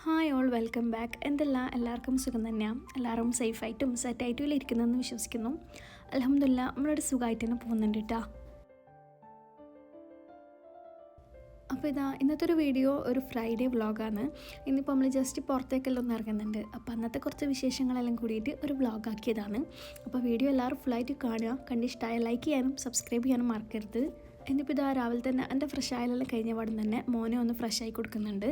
Hi all welcome back. എല്ലാവർക്കും സുഖം തന്നെയാണ്. എല്ലാവരും സേഫായിട്ടും സെറ്റായിട്ടും ഇരിക്കുന്നതെന്ന് വിശ്വസിക്കുന്നു. അൽഹംദുലില്ലാ നമ്മളിവിടെ സുഖമായിട്ട് തന്നെ പോകുന്നുണ്ട് കേട്ടോ. അപ്പോൾ ഇന്നത്തെ ഒരു വീഡിയോ ഒരു ഫ്രൈഡേ വ്ളോഗാണ്. ഇന്നിപ്പോൾ നമ്മൾ ജസ്റ്റ് പുറത്തേക്കെല്ലാം ഒന്ന് ഇറങ്ങുന്നുണ്ട്. അപ്പോൾ അന്നത്തെ കുറച്ച് വിശേഷങ്ങളെല്ലാം കൂടിയിട്ട് ഒരു വ്ളോഗാക്കിയതാണ്. അപ്പോൾ വീഡിയോ എല്ലാവരും ഫുള്ളായിട്ട് കാണുക. കണ്ടിഷ്ടമായ ലൈക്ക് ചെയ്യാനും സബ്സ്ക്രൈബ് ചെയ്യാനും മറക്കരുത്. എന്നിപ്പോൾ രാവിലെ തന്നെ എൻ്റെ ഫ്രഷ് ആയാലെല്ലാം കഴിഞ്ഞ പാടും തന്നെ മോനെ ഒന്ന് ഫ്രഷ് ആയി കൊടുക്കുന്നുണ്ട്.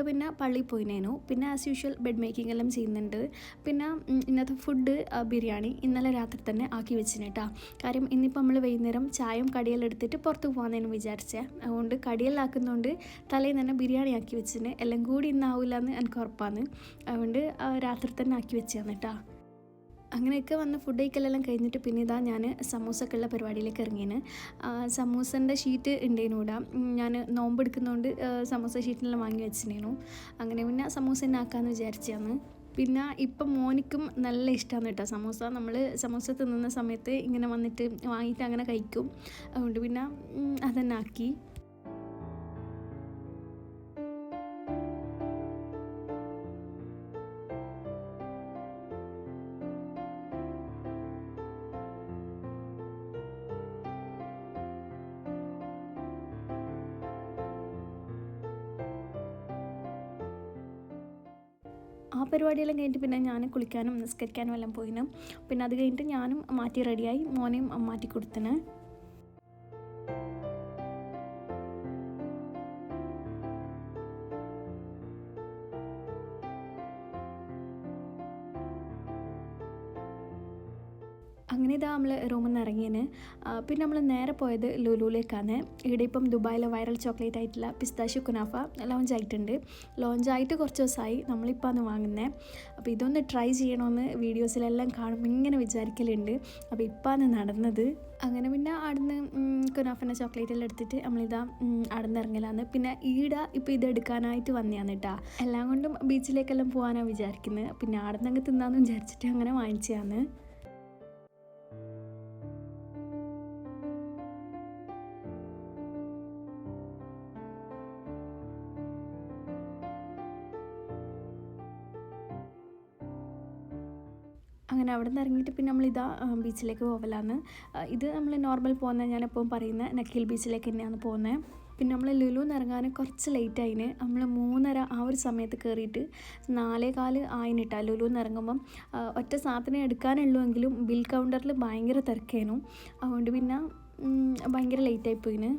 പിന്നെ പള്ളിയിൽ പോയിനേനു. പിന്നെ ആസ് യൂഷ്വൽ ബെഡ് മേക്കിംഗ് എല്ലാം ചെയ്യുന്നുണ്ട്. പിന്നെ ഇന്നത്തെ ഫുഡ് ബിരിയാണി ഇന്നലെ രാത്രി തന്നെ ആക്കി വെച്ചിന് കേട്ടോ. കാര്യം ഇന്നിപ്പോൾ നമ്മൾ വൈകുന്നേരം ചായയും കടിയെല്ലാം എടുത്തിട്ട് പുറത്ത് പോകാമെന്നു വിചാരിച്ചേ. അതുകൊണ്ട് കടിയെല്ലാം ആക്കുന്നതുകൊണ്ട് തലേന്ന് തന്നെ ബിരിയാണി ആക്കി വെച്ചിന്. എല്ലാം കൂടി ഇന്നാവില്ല എന്ന് എനിക്ക് ഉറപ്പാണ്. അതുകൊണ്ട് രാത്രി തന്നെ ആക്കി വെച്ചാണ് കേട്ടോ. അങ്ങനെയൊക്കെ വന്ന് ഫുഡ് കഴിക്കലെല്ലാം കഴിഞ്ഞിട്ട് പിന്നെ ഞാൻ സമൂസക്കുള്ള പരിപാടിയിലേക്ക് ഇറങ്ങിയാണ്. സമൂസൻ്റെ ഷീറ്റ് ഉണ്ടേനൂടെ. ഞാൻ നോമ്പ് എടുക്കുന്നതുകൊണ്ട് സമൂസ ഷീറ്റിനെല്ലാം വാങ്ങി വെച്ചിനേനു. അങ്ങനെ പിന്നെ സമൂസ തന്നെ ആക്കാമെന്ന് വിചാരിച്ചാണ്. പിന്നെ ഇപ്പം മോനിക്കും നല്ല ഇഷ്ടമാണ് കേട്ടോ സമൂസ. നമ്മൾ സമൂസ തിന്നുന്ന സമയത്ത് ഇങ്ങനെ വന്നിട്ട് വാങ്ങിയിട്ട് അങ്ങനെ കഴിക്കും. അതുകൊണ്ട് പിന്നെ അതന്നെ ആക്കി. ആ പരിപാടിയെല്ലാം കഴിഞ്ഞിട്ട് പിന്നെ ഞാൻ കുളിക്കാനും നിസ്കരിക്കാനും എല്ലാം പോയിന്. പിന്നെ അത് കഴിഞ്ഞിട്ട് ഞാനും മാറ്റി റെഡിയായി മോനെയും മാറ്റി കൊടുത്തിന്. അങ്ങനെ നമ്മൾ റൂമിൽ നിന്ന് ഇറങ്ങിയതിന് പിന്നെ നമ്മൾ നേരെ പോയത് ലുലുവിലേക്കാണ്. ഇവിടെ ഇപ്പം ദുബായിലെ വൈറൽ ചോക്ലേറ്റ് ആയിട്ടുള്ള പിസ്താഷ്യോ കുനാഫ ലോഞ്ച് ആയിട്ടുണ്ട്. ലോഞ്ചായിട്ട് കുറച്ച് ദിവസമായി. നമ്മളിപ്പോൾ ആണ് വാങ്ങുന്നത്. അപ്പോൾ ഇതൊന്ന് ട്രൈ ചെയ്യണമെന്ന് വീഡിയോസിലെല്ലാം കാണുമ്പോൾ ഇങ്ങനെ വിചാരിക്കലുണ്ട്. അപ്പോൾ ഇപ്പോൾ ആണ് നടന്നത്. അങ്ങനെ പിന്നെ അവിടുന്ന് കുനാഫൻ്റെ ചോക്ലേറ്റെല്ലാം എടുത്തിട്ട് അവിടെ നിന്ന് ഇറങ്ങലാണ്. പിന്നെ ഇപ്പോൾ ഇതെടുക്കാനായിട്ട് വന്നതാണ് കേട്ടോ. എല്ലാം കൊണ്ടും ബീച്ചിലേക്കെല്ലാം പോകാനാണ് വിചാരിക്കുന്നത്. പിന്നെ അവിടെ നിന്ന് അങ്ങ് തിന്നാമെന്ന് വിചാരിച്ചിട്ട് അങ്ങനെ വാങ്ങിച്ചതാണ്. അങ്ങനെ അവിടെ നിന്ന് ഇറങ്ങിയിട്ട് പിന്നെ ബീച്ചിലേക്ക് പോകലാണ്. ഇത് നമ്മൾ നോർമൽ പോകുന്ന ഞാനെപ്പോഴും പറയുന്ന നക്കീൽ ബീച്ചിലേക്ക് തന്നെയാണ് പോകുന്നത്. പിന്നെ നമ്മൾ ലുലുന്ന് ഇറങ്ങാൻ കുറച്ച് ലേറ്റ് ആയിന്. നമ്മൾ 3:30 ആ ഒരു സമയത്ത് കയറിയിട്ട് 4:15 ആയിട്ടാ ലുലുന്ന് ഇറങ്ങുമ്പം. ഒറ്റ സാധനം എടുക്കാനുള്ളൂവെങ്കിലും ബിൽ കൗണ്ടറിൽ ഭയങ്കര തിരക്കേനു. അതുകൊണ്ട് പിന്നെ ഭയങ്കര ലേറ്റായി പോയിന്.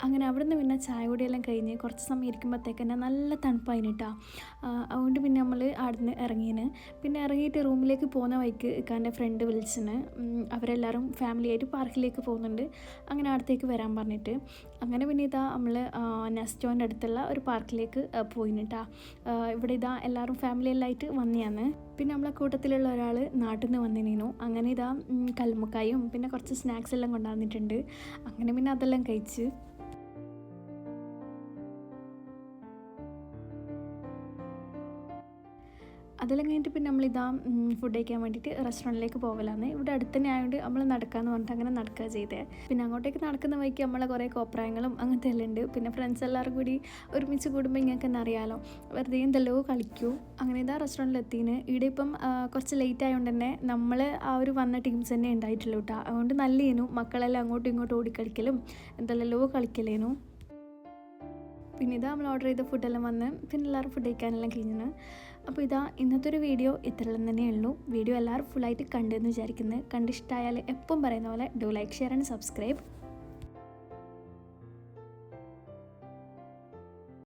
അങ്ങനെ അവിടെ നിന്ന് പിന്നെ ചായ കുടിയെല്ലാം കഴിഞ്ഞ് കുറച്ച് സമയം ഇരിക്കുമ്പോഴത്തേക്ക് തന്നെ നല്ല തണുപ്പായിന് കേട്ടോ. അതുകൊണ്ട് പിന്നെ നമ്മൾ അവിടെ നിന്ന് ഇറങ്ങിന്. പിന്നെ ഇറങ്ങിയിട്ട് റൂമിലേക്ക് പോകുന്ന വഴിക്ക് എൻ്റെ ഫ്രണ്ട് വിളിച്ചിന്. അവരെല്ലാവരും ഫാമിലിയായിട്ട് പാർക്കിലേക്ക് പോകുന്നുണ്ട്. അങ്ങനെ അടുത്തേക്ക് വരാൻ പറഞ്ഞിട്ട് അങ്ങനെ പിന്നെ നമ്മൾ നെസ്റ്റോൻ്റെ അടുത്തുള്ള ഒരു പാർക്കിലേക്ക് പോയിന് കേട്ടോ. ഇവിടെ എല്ലാവരും ഫാമിലിയെല്ലാമായിട്ട് വന്നെയാണ്. പിന്നെ നമ്മളെ കൂട്ടത്തിലുള്ള ഒരാൾ നാട്ടിൽ നിന്ന് വന്നിനു. അങ്ങനെ കല്ലുമ്മക്കായും പിന്നെ കുറച്ച് സ്നാക്സ് എല്ലാം കൊണ്ടുവന്നിട്ടുണ്ട്. അങ്ങനെ പിന്നെ അതെല്ലാം കഴിച്ച് അതെല്ലാം കഴിഞ്ഞിട്ട് പിന്നെ ഫുഡ് കഴിക്കാൻ വേണ്ടിയിട്ട് റെസ്റ്റോറൻറ്റിലേക്ക് പോകലാന്ന്. ഇവിടെ അടുത്ത് തന്നെ ആയതുകൊണ്ട് നമ്മൾ നടക്കാമെന്ന് പറഞ്ഞിട്ട് അങ്ങനെ നടക്കുക ചെയ്തേ. പിന്നെ അങ്ങോട്ടേക്ക് നടക്കുന്ന വഴിക്ക് നമ്മളെ കുറേ കോപ്രായങ്ങളും അങ്ങനത്തെ എല്ലാം ഉണ്ട്. പിന്നെ ഫ്രണ്ട്സ് എല്ലാവരും കൂടി ഒരുമിച്ച് കൂടുമ്പോൾ ഇങ്ങനെ തന്നെ അറിയാമല്ലോ, വെറുതെ എന്തെല്ലോ കളിക്കൂ. അങ്ങനെ റെസ്റ്റോറൻറ്റിലെത്തിന്. ഇവിടെ ഇപ്പം കുറച്ച് ലേറ്റ് ആയതുകൊണ്ട് തന്നെ നമ്മൾ ആ ഒരു വന്ന ടീംസ് തന്നെ ഉണ്ടായിട്ടുള്ളൂ കേട്ടോ. അതുകൊണ്ട് നല്ലേനു. മക്കളെല്ലാം അങ്ങോട്ടും ഇങ്ങോട്ടും ഓടിക്കളിക്കലും എന്തെല്ലോ കളിക്കലേനു. പിന്നെ നമ്മൾ ഓർഡർ ചെയ്ത ഫുഡെല്ലാം വന്ന് പിന്നെ എല്ലാവരും ഫുഡ് കഴിക്കാനെല്ലാം കഴിഞ്ഞു. അപ്പോൾ ഇന്നത്തെ ഒരു വീഡിയോ ഇത്രയെല്ലാം തന്നെയുള്ളൂ. വീഡിയോ എല്ലാവരും ഫുള്ളായിട്ട് കണ്ടെന്ന് വിചാരിക്കുന്നത്. കണ്ടിഷ്ടമായാൽ എപ്പം പറയുന്ന പോലെ do like, share and subscribe.